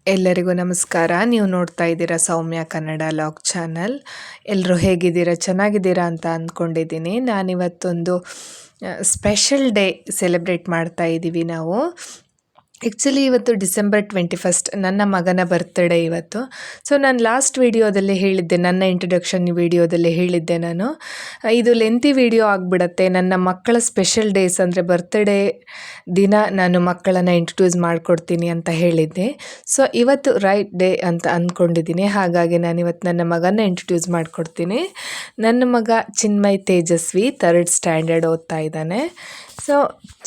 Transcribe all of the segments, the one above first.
ಎಲ್ಲರಿಗೂ ನಮಸ್ಕಾರ. ನೀವು ನೋಡ್ತಾ ಇದ್ದೀರಾ ಸೌಮ್ಯ ಕನ್ನಡ ಲಾಗ್ ಚಾನಲ್. ಎಲ್ಲರೂ ಹೇಗಿದ್ದೀರಾ? ಚೆನ್ನಾಗಿದ್ದೀರಾ ಅಂತ ಅಂದ್ಕೊಂಡಿದ್ದೀನಿ. ನಾನಿವತ್ತೊಂದು ಸ್ಪೆಷಲ್ ಡೇ ಸೆಲೆಬ್ರೇಟ್ ಮಾಡ್ತಾ ಇದ್ದೀವಿ ನಾವು. ಆ್ಯಕ್ಚುಲಿ ಇವತ್ತು ಡಿಸೆಂಬರ್ 21 ನನ್ನ ಮಗನ ಬರ್ತ್ಡೇ ಇವತ್ತು. ಸೊ ನಾನು ಲಾಸ್ಟ್ ವೀಡಿಯೋದಲ್ಲಿ ಹೇಳಿದ್ದೆ, ನನ್ನ ಇಂಟ್ರೊಡಕ್ಷನ್ ವೀಡಿಯೋದಲ್ಲಿ ಹೇಳಿದ್ದೆ ನಾನು, ಇದು ಲೆಂತಿ ವೀಡಿಯೋ ಆಗಿಬಿಡತ್ತೆ. ನನ್ನ ಮಕ್ಕಳ ಸ್ಪೆಷಲ್ ಡೇಸ್ ಅಂದರೆ ಬರ್ತ್ಡೇ ದಿನ ನಾನು ಮಕ್ಕಳನ್ನು ಇಂಟ್ರೊಡ್ಯೂಸ್ ಮಾಡಿಕೊಡ್ತೀನಿ ಅಂತ ಹೇಳಿದ್ದೆ. ಸೊ ಇವತ್ತು ರೈಟ್ ಡೇ ಅಂತ ಅಂದ್ಕೊಂಡಿದ್ದೀನಿ. ಹಾಗಾಗಿ ನಾನು ಇವತ್ತು ನನ್ನ ಮಗನ ಇಂಟ್ರೊಡ್ಯೂಸ್ ಮಾಡಿಕೊಡ್ತೀನಿ. ನನ್ನ ಮಗ ಚಿನ್ಮಯ್ ತೇಜಸ್ವಿ 3rd ಸ್ಟ್ಯಾಂಡರ್ಡ್ ಓದ್ತಾ ಇದ್ದಾನೆ. ಸೊ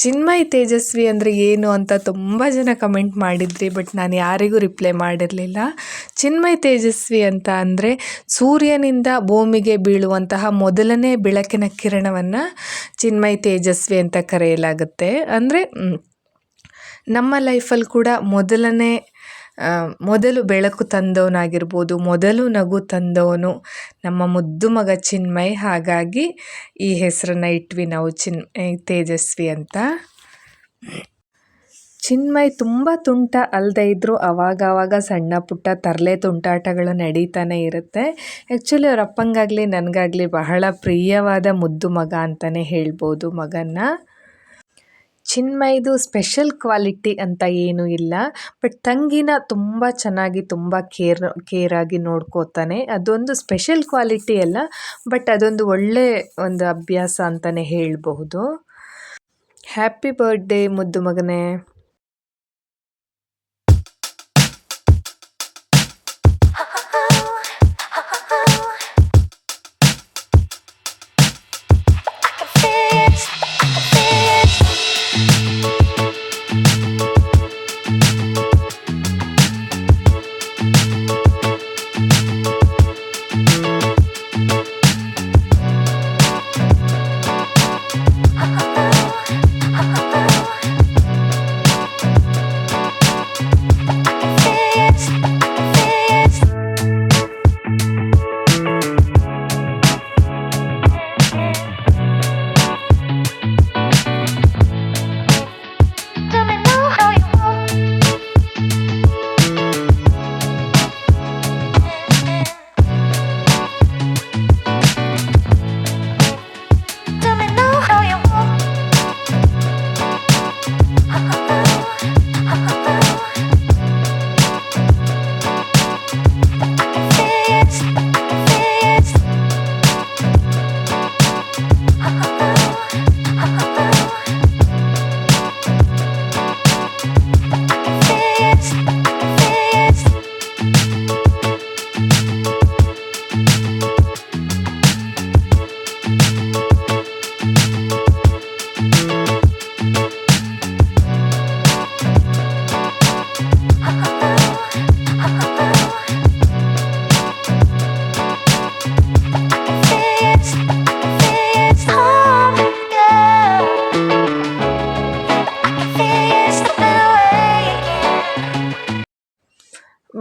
ಚಿನ್ಮಯ್ ತೇಜಸ್ವಿ ಅಂದರೆ ಏನು ಅಂತ ತುಂಬ ಜನ ಕಮೆಂಟ್ ಮಾಡಿದ್ರಿ, ಬಟ್ ನಾನು ಯಾರಿಗೂ ರಿಪ್ಲೈ ಮಾಡಿರಲಿಲ್ಲ. ಚಿನ್ಮಯ್ ತೇಜಸ್ವಿ ಅಂತ ಅಂದರೆ ಸೂರ್ಯನಿಂದ ಭೂಮಿಗೆ ಬೀಳುವಂತಹ ಮೊದಲನೇ ಬೆಳಕಿನ ಕಿರಣವನ್ನು ಚಿನ್ಮಯ್ ತೇಜಸ್ವಿ ಅಂತ ಕರೆಯಲಾಗುತ್ತೆ. ಅಂದರೆ ನಮ್ಮ ಲೈಫಲ್ಲಿ ಕೂಡ ಮೊದಲು ಬೆಳಕು ತಂದವನಾಗಿರ್ಬೋದು, ಮೊದಲು ನಗು ತಂದವನು ನಮ್ಮ ಮುದ್ದು ಮಗ ಚಿನ್ಮಯ್. ಹಾಗಾಗಿ ಈ ಹೆಸರನ್ನು ಇಟ್ವಿ ನಾವು ಚಿನ್ಮಯ್ ತೇಜಸ್ವಿ ಅಂತ. ಚಿನ್ಮಯ್ ತುಂಬ ತುಂಟ ಅಲ್ಲದೆ ಇದ್ದರೂ ಆವಾಗ ಸಣ್ಣ ಪುಟ್ಟ ತರಲೆ ತುಂಟಾಟಗಳು ನಡೀತಾನೆ ಇರುತ್ತೆ. ಆ್ಯಕ್ಚುಲಿ ಅವ್ರ ಅಪ್ಪಂಗಾಗಲಿ ನನಗಾಗಲಿ ಬಹಳ ಪ್ರಿಯವಾದ ಮುದ್ದು ಮಗ ಅಂತಲೇ ಹೇಳ್ಬೋದು ಮಗನ್ನ. ಚಿನ್ಮಯ್ದು ಸ್ಪೆಷಲ್ ಕ್ವಾಲಿಟಿ ಅಂತ ಏನೂ ಇಲ್ಲ, ಬಟ್ ತಂಗಿನ ತುಂಬ ಚೆನ್ನಾಗಿ ತುಂಬ ಕೇರಾಗಿ ನೋಡ್ಕೋತಾನೆ. ಅದೊಂದು ಸ್ಪೆಷಲ್ ಕ್ವಾಲಿಟಿ ಅಲ್ಲ, ಬಟ್ ಅದೊಂದು ಒಳ್ಳೆ ಒಂದು ಅಭ್ಯಾಸ ಅಂತಲೇ ಹೇಳಬಹುದು. ಹ್ಯಾಪಿ ಬರ್ತ್ಡೇ ಮುದ್ದು ಮಗನೇ.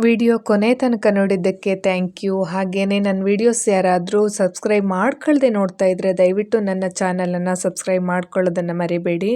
ವಿಡಿಯೋ ಕೊನೆ ತನಕ ನೋಡಿದ್ದಕ್ಕೆ ಥ್ಯಾಂಕ್ ಯು. ಹಾಗೆಯೇ ನನ್ನ ವೀಡಿಯೋಸ್ ಯಾರಾದರೂ ಸಬ್ಸ್ಕ್ರೈಬ್ ಮಾಡ್ಕೊಳ್ಳದೆ ನೋಡ್ತಾ ಇದ್ದರೆ ದಯವಿಟ್ಟು ನನ್ನ ಚಾನಲನ್ನು ಸಬ್ಸ್ಕ್ರೈಬ್ ಮಾಡ್ಕೊಳ್ಳೋದನ್ನು ಮರಿಬೇಡಿ.